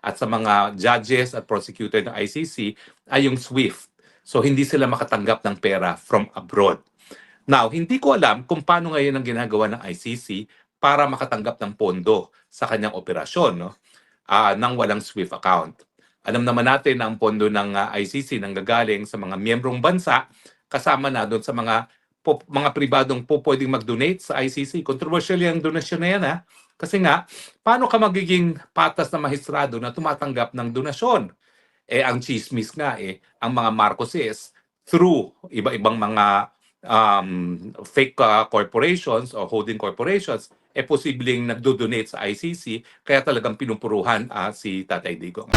at sa mga judges at prosecutor ng ICC ay yung SWIFT. So hindi sila makatanggap ng pera from abroad. Now, hindi ko alam kung paano ngayon ang ginagawa ng ICC para makatanggap ng pondo sa kanyang operasyon, no? Nang walang SWIFT account. Alam naman natin na ang pondo ng ICC nanggagaling sa mga miyembrong bansa, kasama na doon sa mga pribadong pwedeng mag-donate sa ICC. Controversial yung donasyon na yan, ha? Kasi nga, paano ka magiging patas na mahistrado na tumatanggap ng donasyon? Ang chismis nga, ang mga Marcoses, through iba-ibang mga fake corporations o holding corporations, posibleng nagdo-donate sa ICC, kaya talagang pinupuruhan si Tatay Digong.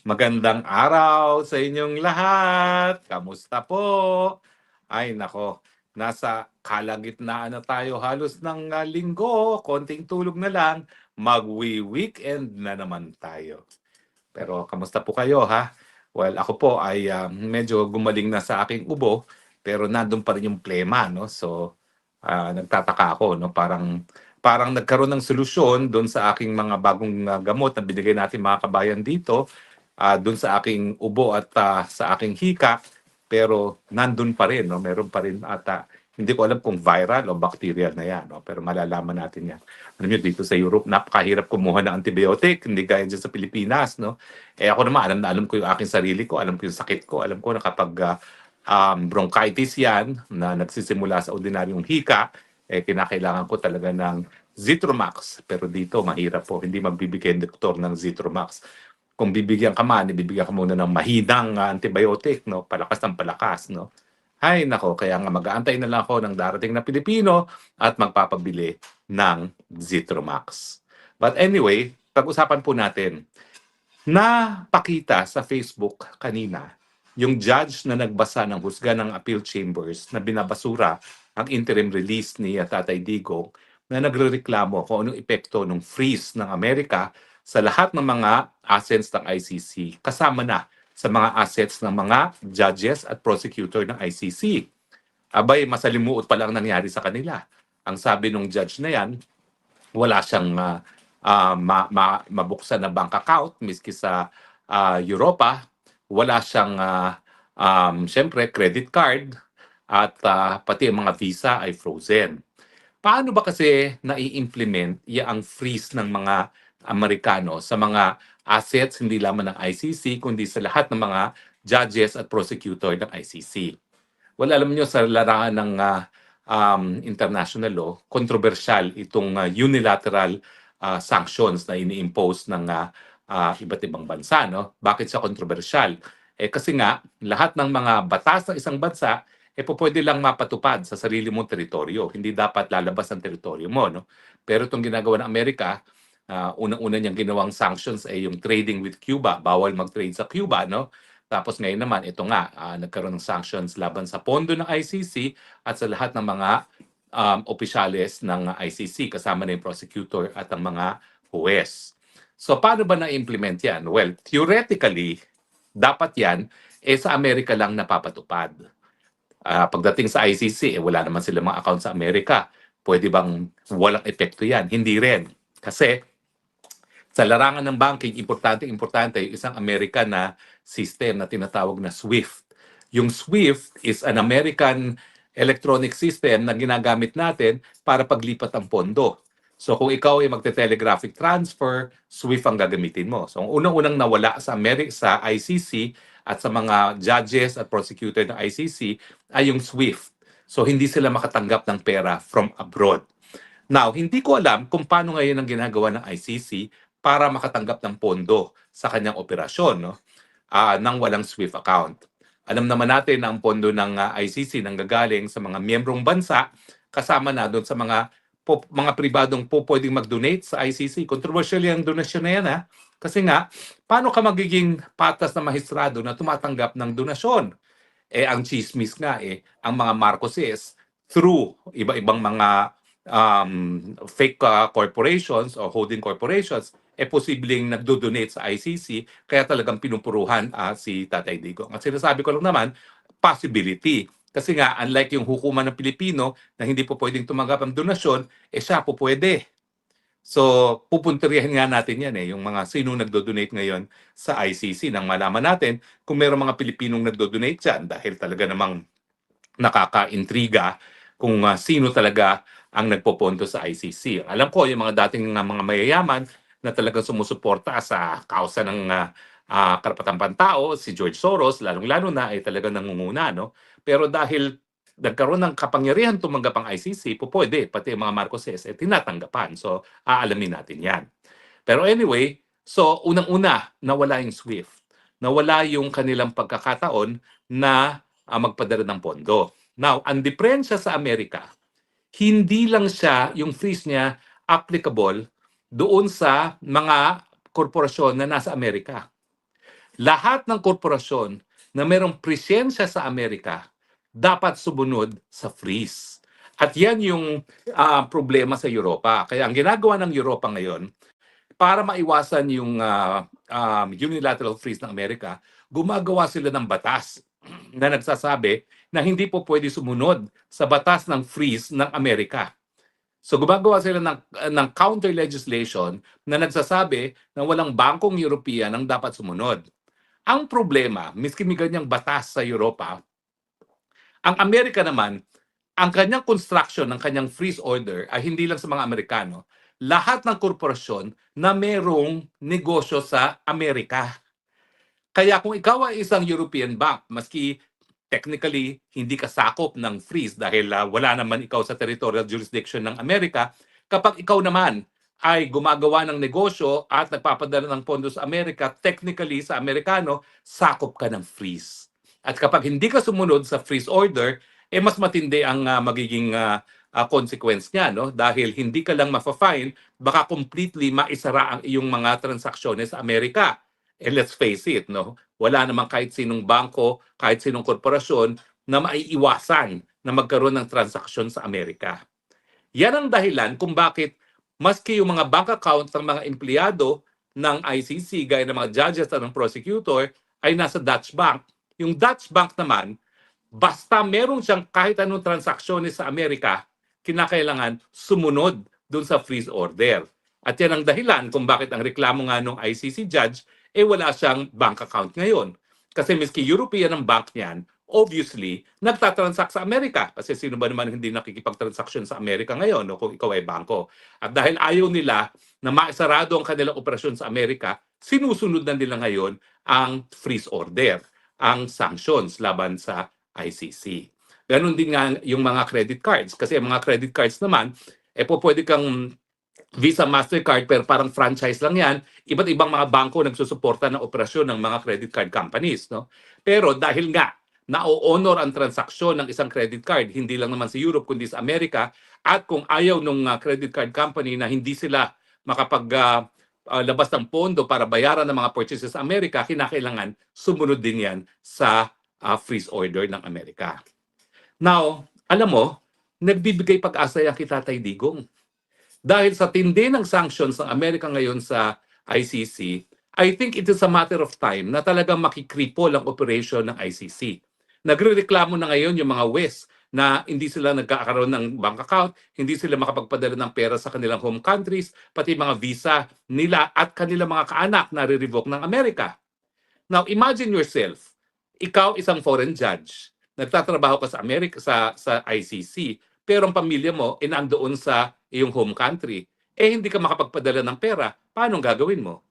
Magandang araw sa inyong lahat. Kamusta po? Ay nako, nasa kalagitnaan na tayo halos ng linggo. Konting tulog na lang. Magwi-weekend na naman tayo. Pero kamusta po kayo, ha? Well, ako po ay medyo gumaling na sa aking ubo, pero nandun pa rin yung plema, no? So, nagtataka ako, no? Parang nagkaroon ng solusyon doon sa aking mga bagong gamot na binigay natin mga kabayan dito, doon sa aking ubo at sa aking hika, pero nandun pa rin, no? Meron pa rin ata. Hindi ko alam kung viral o bacterial na yan, no? Pero malalaman natin yan. Alam nyo, dito sa Europe, napakahirap kumuha ng antibiotic, hindi gaya dyan sa Pilipinas, no? Ako naman, alam ko yung aking sarili ko, alam ko yung sakit ko, alam ko na kapag bronchitis yan, na nagsisimula sa ordinaryong hika, kinakailangan ko talaga ng Zithromax. Pero dito, mahirap po, hindi magbibigay ang doktor ng Zithromax. Kung bibigyan ka man, ibibigyan ka muna ng mahinang antibiotic, no? Palakas ng palakas, no? Ay nako, kaya nga mag-aantay na lang ako ng darating na Pilipino at magpapabili ng Zithromax. But anyway, pag-usapan po natin. Napakita sa Facebook kanina yung judge na nagbasa ng husga ng appeal chambers na binabasura ang interim release ni Tatay Digong na nagrereklamo kung anong epekto ng freeze ng Amerika sa lahat ng mga assets ng ICC, kasama na sa mga assets ng mga judges at prosecutor ng ICC. Abay, masalimuot pa lang nangyari sa kanila. Ang sabi ng judge na yan, wala siyang mabuksan na bank account miski sa Europa. Wala siyang, syempre, credit card at pati ang mga visa ay frozen. Paano ba kasi nai-implement ang freeze ng mga Amerikano sa mga assets hindi lamang ng ICC kundi sa lahat ng mga judges at prosecutor ng ICC? Well, alam niyo sa larangan ng international law, kontrobersyal itong unilateral sanctions na ini-impose ng iba't ibang bansa, no? Bakit siya kontrobersyal? Kasi nga lahat ng mga batas ng isang bansa pwede lang mapatupad sa sarili mong teritoryo. Hindi dapat lalabas ang teritoryo mo, no? Pero itong ginagawa ng Amerika, unang-una niyang ginawang sanctions ay yung trading with Cuba. Bawal mag-trade sa Cuba, no? Tapos ngayon naman, ito nga, nagkaroon ng sanctions laban sa pondo ng ICC at sa lahat ng mga opisyales ng ICC, kasama na yung prosecutor at ang mga huwes. So paano ba na-implement yan? Well, theoretically, dapat yan sa Amerika lang napapatupad. Pagdating sa ICC, wala naman sila mga account sa Amerika. Pwede bang walang epekto yan? Hindi rin. Kasi sa larangan ng banking, importante yung isang American na system na tinatawag na SWIFT. Yung SWIFT is an American electronic system na ginagamit natin para paglipat ng pondo. So kung ikaw ay magte-telegraphic transfer, SWIFT ang gagamitin mo. So ang unang-unang nawala sa ICC at sa mga judges at prosecutor ng ICC ay yung SWIFT. So hindi sila makatanggap ng pera from abroad. Now, hindi ko alam kung paano ngayon ang ginagawa ng ICC para makatanggap ng pondo sa kanyang operasyon, no? Nang walang SWIFT account. Alam naman natin na ang pondo ng ICC nanggagaling sa mga miyembrong bansa, kasama na doon sa mga pribadong pwedeng mag-donate sa ICC. Controversial yung donasyon na yan, ha? Kasi nga, paano ka magiging patas na mahistrado na tumatanggap ng donasyon? Ang chismis nga, ang mga Marcoses, through iba-ibang mga fake corporations o holding corporations, posibleng nagdo-donate sa ICC, kaya talagang pinupuruhan si Tatay Digong. At sinasabi ko lang naman, possibility. Kasi nga, unlike yung hukuman ng Pilipino na hindi po pwedeng tumanggap ng donasyon, siya po pwede. So, pupuntiryahin nga natin yan yung mga sino nagdo-donate ngayon sa ICC nang malaman natin kung mayroong mga Pilipinong nagdo-donate dyan dahil talaga namang nakaka-intriga kung sino talaga ang nagpopondo sa ICC. Alam ko yung mga dating mga mayayaman na talagang sumusuporta sa kausa ng karapatang pantao, si George Soros, lalong-lalo na ay talagang nangunguna, no? Pero dahil nagkaroon ng kapangyarihan tumanggap ang ICC, po pwede, pati ang mga Marcoses, tinatanggapan. So, aalamin natin yan. Pero anyway, so unang-una, nawala yung SWIFT. Nawala yung kanilang pagkakataon na magpadala ng pondo. Now, ang diferensya sa Amerika, hindi lang siya, yung fees niya, applicable doon sa mga korporasyon na nasa Amerika. Lahat ng korporasyon na mayroong presensya sa Amerika dapat sumunod sa freeze. At yan yung problema sa Europa. Kaya ang ginagawa ng Europa ngayon, para maiwasan yung unilateral freeze ng Amerika, gumagawa sila ng batas na nagsasabi na hindi po pwede sumunod sa batas ng freeze ng Amerika. So gumagawa sila ng counter legislation na nagsasabi na walang bangkong European ang dapat sumunod. Ang problema, miski may ganyang batas sa Europa, ang Amerika naman, ang kanyang construction ng kanyang freeze order ay hindi lang sa mga Amerikano, lahat ng korporasyon na merong negosyo sa Amerika. Kaya kung ikaw ay isang European bank, maski technically hindi ka sakop ng freeze dahil wala naman ikaw sa territorial jurisdiction ng Amerika, kapag ikaw naman ay gumagawa ng negosyo at nagpapadala ng pondo sa Amerika, technically sa Amerikano, sakop ka ng freeze. At kapag hindi ka sumunod sa freeze order, mas matindi ang magiging consequence niya, no? Dahil hindi ka lang ma-fine, baka completely maisara ang iyong mga transaksyones sa Amerika. And let's face it, no? Wala namang kahit sinong bangko, kahit sinong korporasyon na maiiwasan na magkaroon ng transaksyon sa Amerika. Yan ang dahilan kung bakit maski yung mga bank account ng mga empleyado ng ICC, gaya ng mga judges at ng prosecutor, ay nasa Dutch Bank. Yung Dutch Bank naman, basta meron siyang kahit anong transaksyones sa Amerika, kinakailangan sumunod dun sa freeze order. At yan ang dahilan kung bakit ang reklamo nga ng ICC judge, wala siyang bank account ngayon. Kasi miski European ang bank niyan, obviously, nagtatransact sa Amerika. Kasi sino ba naman hindi nakikipagtransaksyon sa Amerika ngayon no, kung ikaw ay bangko. At dahil ayaw nila na maisarado ang kanilang operasyon sa Amerika, sinusunod na nila ngayon ang freeze order, ang sanctions laban sa ICC. Ganon din nga yung mga credit cards. Kasi ang mga credit cards naman, pwede kang Visa, Mastercard, pero parang franchise lang yan. Iba't ibang mga bangko nagsusuporta ng operasyon ng mga credit card companies. No? Pero dahil nga, na-honor ang transaksyon ng isang credit card, hindi lang naman sa Europe, kundi sa Amerika, at kung ayaw ng credit card company na hindi sila labas ng pondo para bayaran ng mga purchases sa Amerika, kinakailangan sumunod din yan sa freeze order ng Amerika. Now, alam mo, nagbibigay pag-asa yan kay Tatay Digong. Dahil sa tindi ng sanctions ng Amerika ngayon sa ICC, I think it is a matter of time na talagang makikripol ang operation ng ICC. Nagrereklamo na ngayon yung mga West na hindi sila nagkakaroon ng bank account, hindi sila makapagpadala ng pera sa kanilang home countries, pati mga visa nila at kanilang mga kaanak na re-revoke ng Amerika. Now, imagine yourself, ikaw isang foreign judge, nagtatrabaho ka sa Amerika sa ICC, pero ang pamilya mo nandoon sa iyong home country. Hindi ka makapagpadala ng pera, paano gagawin mo?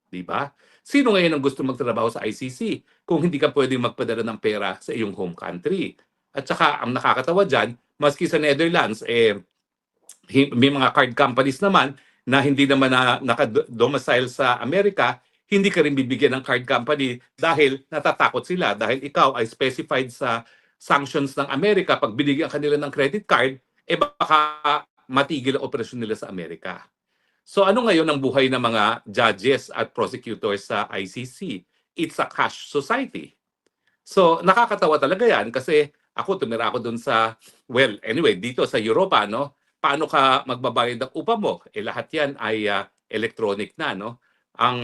Di ba? Sino ngayon ang gusto magtrabaho sa ICC kung hindi ka pwedeng magpadala ng pera sa iyong home country? At saka, ang nakakatawa dyan, maski sa Netherlands, may mga card companies naman na hindi naman naka-domicile sa Amerika, hindi ka rin bibigyan ng card company dahil natatakot sila dahil ikaw ay specified sa sanctions ng Amerika. Pag binigyan kanila ng credit card, baka matigil ang operasyon nila sa Amerika. So ano ngayon ang buhay ng mga judges at prosecutors sa ICC? It's a cash society. So nakakatawa talaga yan kasi tumira ako dun sa, well, anyway, dito sa Europa, no? Paano ka magbabayad ng upa mo? Lahat yan ay electronic na, no? Ang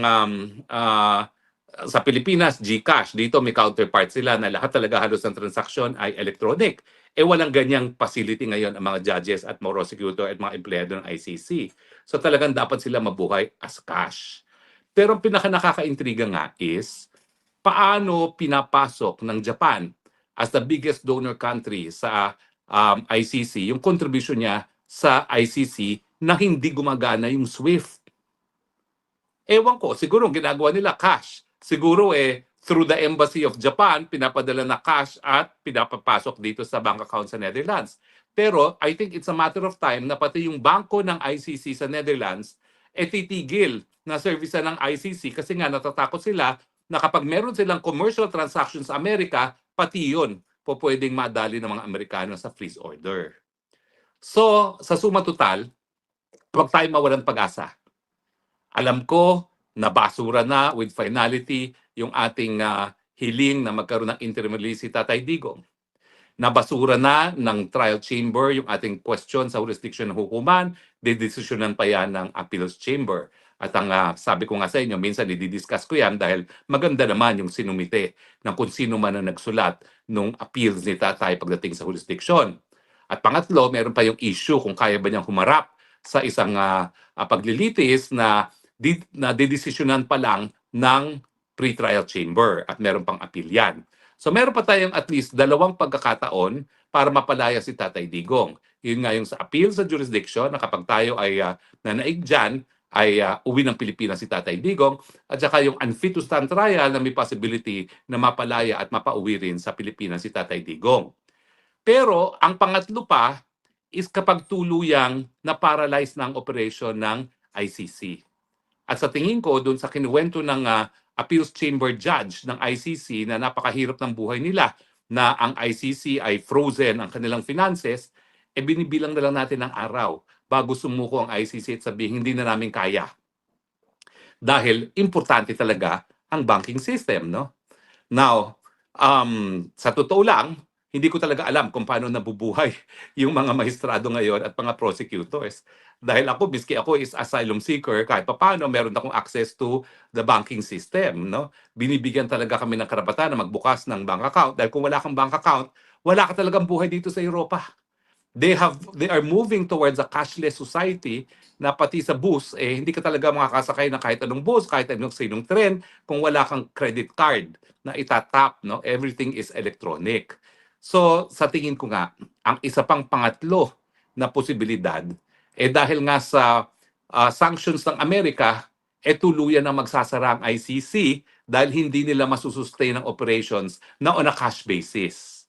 sa Pilipinas, GCash. Dito may counterpart sila na lahat talaga halos ng transaksyon ay electronic. Walang ganyang facility ngayon ang mga judges at mga prosecutor at mga empleyado ng ICC. So talagang dapat sila mabuhay as cash. Pero ang pinaka nakakaintriga nga is paano pinapasok ng Japan as the biggest donor country sa ICC yung contribution niya sa ICC na hindi gumagana yung SWIFT. Ewan ko, siguro ginagawa nila cash. Siguro through the Embassy of Japan, pinapadala na cash at pinapapasok dito sa bank account sa Netherlands. Pero I think it's a matter of time na pati yung bangko ng ICC sa Netherlands titigil na service ng ICC kasi nga natatakot sila na kapag meron silang commercial transactions sa Amerika, pati yun po pwedeng madali ng mga Amerikano sa freeze order. So, sa suma total, huwag tayo mawalan pag-asa. Alam ko na basura na with finality yung ating hiling na magkaroon ng interim release si Tatay Digong. Nabasura na ng trial chamber yung ating question sa jurisdiction ng hukuman, didesisyonan pa yan ng appeals chamber. At ang sabi ko nga sa inyo, minsan i-discuss ko yan dahil maganda naman yung sinumite ng kung sino man ang nagsulat nung appeals ni Tatay pagdating sa jurisdiction. At pangatlo, meron pa yung issue kung kaya ba niyang humarap sa isang paglilitis na didesisyonan pa lang ng pre-trial chamber at meron pang appeal yan. So meron pa tayong at least 2 pagkakataon para mapalaya si Tatay Digong. Yun nga yung sa appeal sa jurisdiction na kapag tayo ay nanaig dyan, ay uwi ng Pilipinas si Tatay Digong at saka yung unfit to stand trial na may possibility na mapalaya at mapauwi rin sa Pilipinas si Tatay Digong. Pero ang pangatlo pa is kapag tuluyang na-paralyze ng operation ng ICC. At sa tingin ko, doon sa kinuwento ng appeals chamber judge ng ICC na napakahirap ng buhay nila na ang ICC ay frozen ang kanilang finances, binibilang na lang natin ng araw bago sumuko ang ICC at sabihin hindi na namin kaya. Dahil importante talaga ang banking system, no? Now, sa totoo lang, hindi ko talaga alam kung paano nabubuhay yung mga maestrado ngayon at mga prosecutors. Dahil ako, miski ako is asylum seeker, kahit paano meron akong access to the banking system. No? Binibigyan talaga kami ng karapatan na magbukas ng bank account. Dahil kung wala kang bank account, wala ka talagang buhay dito sa Europa. They are moving towards a cashless society na pati sa bus, hindi ka talaga makakasakay na kahit anong bus, kahit anong sinong tren, kung wala kang credit card na itatap. No? Everything is electronic. So, sa tingin ko nga, ang isa pang pangatlo na posibilidad, dahil nga sa sanctions ng Amerika, tuluyan na magsasara ang ICC dahil hindi nila masusustain ang operations na on a cash basis.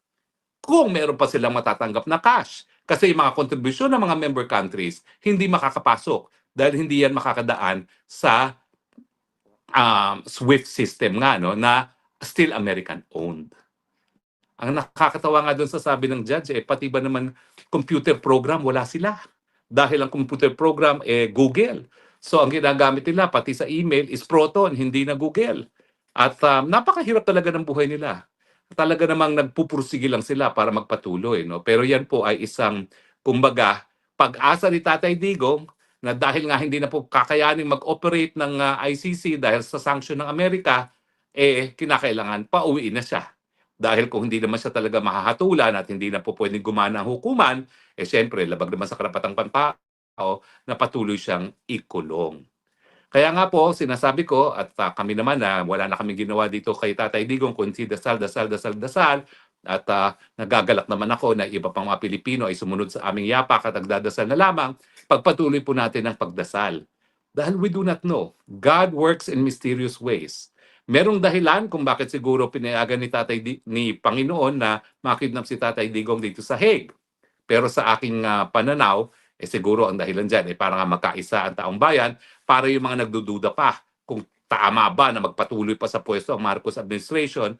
Kung meron pa silang matatanggap na cash. Kasi yung mga kontribusyon ng mga member countries, hindi makakapasok dahil hindi yan makakadaan sa SWIFT system nga, no, na still American-owned. Ang nakakatawa nga doon sa sabi ng judge, pati ba naman computer program, wala sila. Dahil ang computer program, Google. So ang ginagamit nila, pati sa email, is Proton, hindi na Google. At napakahirap talaga ng buhay nila. Talaga namang nagpupursige lang sila para magpatuloy. No? Pero yan po ay isang, kumbaga, pag-asa ni Tatay Digong na dahil nga hindi na po kakayaning mag-operate ng ICC dahil sa sanction ng Amerika, kinakailangan pauwiin na siya. Dahil kung hindi naman siya talaga mahahatulan at hindi na po pwedeng gumana ang hukuman, syempre, labag naman sa karapatang pantao na patuloy siyang ikulong. Kaya nga po, sinasabi ko, at kami naman na wala na kaming ginawa dito kay Tatay Digong, kundi dasal, dasal, dasal, dasal, at nagagalak naman ako na iba pang mga Pilipino ay sumunod sa aming yapak at nagdadasal na lamang, pagpatuloy po natin ang pagdasal. Dahil we do not know. God works in mysterious ways. Merong dahilan kung bakit siguro pinayagan ni Panginoon na makidnap si Tatay Digong dito sa Hague. Pero sa aking pananaw, siguro ang dahilan dyan para nga magkaisa ang taong bayan para yung mga nagdududa pa kung tama ba na magpatuloy pa sa pwesto ang Marcos administration,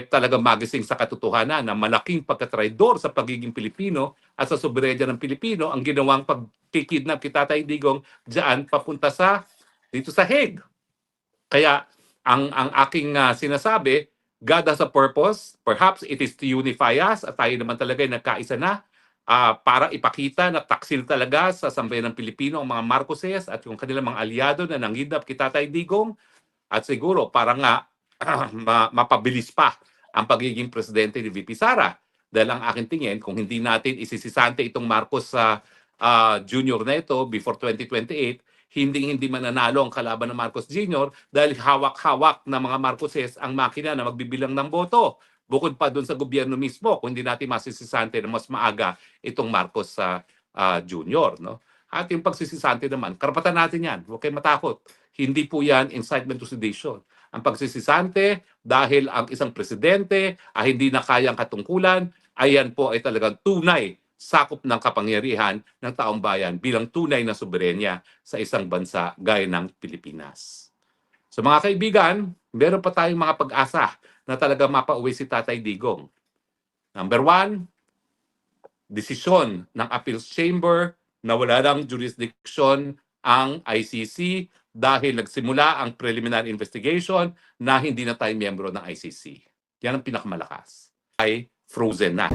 talagang magising sa katotohanan na malaking pagkatraidor sa pagiging Pilipino at sa soberenya ng Pilipino ang ginawang pagkikidnap kay Tatay Digong dyan papunta dito sa Hague. Kaya ang aking sinasabi, God has a purpose. Perhaps it is to unify us at tayo naman talaga ay nagkaisa na para ipakita na taksil talaga sa sambayan ng Pilipino ang mga Marcoses at yung kanilang mga aliado na nanghidnap kay Tatay Digong. At siguro para nga mapabilis pa ang pagiging presidente ni VP Sara. Dahil ang aking tingin, kung hindi natin isisisante itong Marcos sa Junior na ito before 2028, hindi mananalo ang kalaban ng Marcos Jr. dahil hawak-hawak ng mga Marcoses ang makina na magbibilang ng boto. Bukod pa doon sa gobyerno mismo, kung hindi natin masisisante na mas maaga itong Marcos sa Junior. No? At yung pagsisisante naman, karapatan natin yan. Huwag kayong matakot. Hindi po yan incitement to sedition. Ang pagsisisante, dahil ang isang presidente ay hindi na kayang katungkulan, ayan po ay talagang tunay sakop ng kapangyarihan ng taong bayan bilang tunay na soberenya sa isang bansa gaya ng Pilipinas. So mga kaibigan, meron pa tayong mga pag-asa na talaga mapauwi si Tatay Digong. Number 1, desisyon ng Appeals Chamber na wala lang jurisdiction ang ICC dahil nagsimula ang preliminary investigation na hindi na tayo miyembro ng ICC. Yan ang pinakamalakas. Ay frozen na.